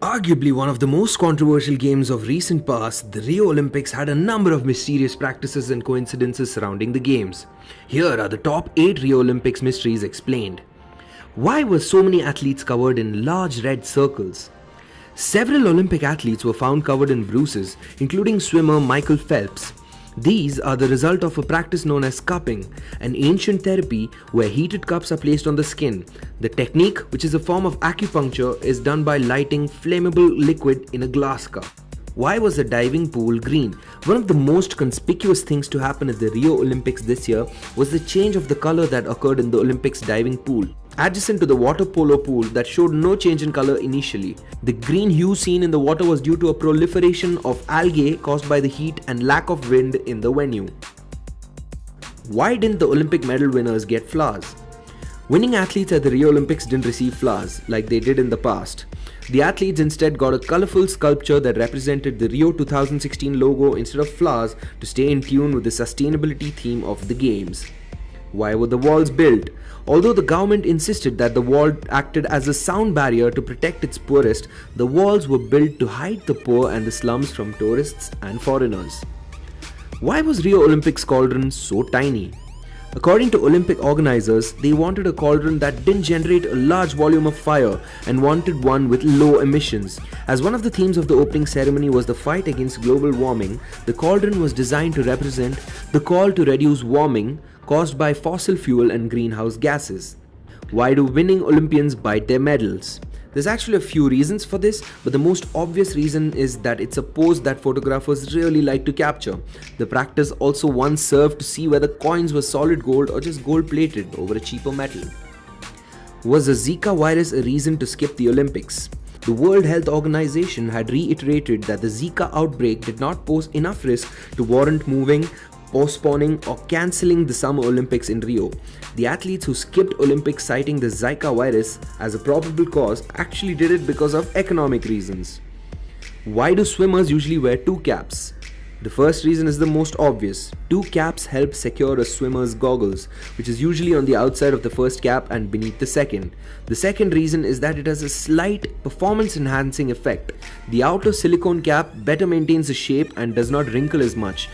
Arguably one of the most controversial games of recent past, the Rio Olympics had a number of mysterious practices and coincidences surrounding the games. Here are the top 8 Rio Olympics mysteries explained. Why were so many athletes covered in large red circles? Several Olympic athletes were found covered in bruises, including swimmer Michael Phelps. These are the result of a practice known as cupping, an ancient therapy where heated cups are placed on the skin. The technique, which is a form of acupuncture, is done by lighting flammable liquid in a glass cup. Why was the diving pool green? One of the most conspicuous things to happen at the Rio Olympics this year was the change of the color that occurred in the Olympics diving pool, adjacent to the water polo pool that showed no change in color initially. The green hue seen in the water was due to a proliferation of algae caused by the heat and lack of wind in the venue. Why didn't the Olympic medal winners get flowers? Winning athletes at the Rio Olympics didn't receive flowers like they did in the past. The athletes instead got a colorful sculpture that represented the Rio 2016 logo instead of flowers to stay in tune with the sustainability theme of the games. Why were the walls built? Although the government insisted that the wall acted as a sound barrier to protect its poorest, the walls were built to hide the poor and the slums from tourists and foreigners. Why was Rio Olympics cauldron so tiny? According to Olympic organizers, they wanted a cauldron that didn't generate a large volume of fire and wanted one with low emissions. As one of the themes of the opening ceremony was the fight against global warming, the cauldron was designed to represent the call to reduce warming caused by fossil fuel and greenhouse gases. Why do winning Olympians bite their medals? There's actually a few reasons for this, but the most obvious reason is that it's a pose that photographers really like to capture. The practice also once served to see whether coins were solid gold or just gold plated over a cheaper metal. Was the Zika virus a reason to skip the Olympics? The World Health Organization had reiterated that the Zika outbreak did not pose enough risk to warrant postponing or cancelling the Summer Olympics in Rio. The athletes who skipped Olympics citing the Zika virus as a probable cause actually did it because of economic reasons. Why do swimmers usually wear 2 caps? The first reason is the most obvious. 2 caps help secure a swimmer's goggles, which is usually on the outside of the first cap and beneath the second. The second reason is that it has a slight performance-enhancing effect. The outer silicone cap better maintains the shape and does not wrinkle as much.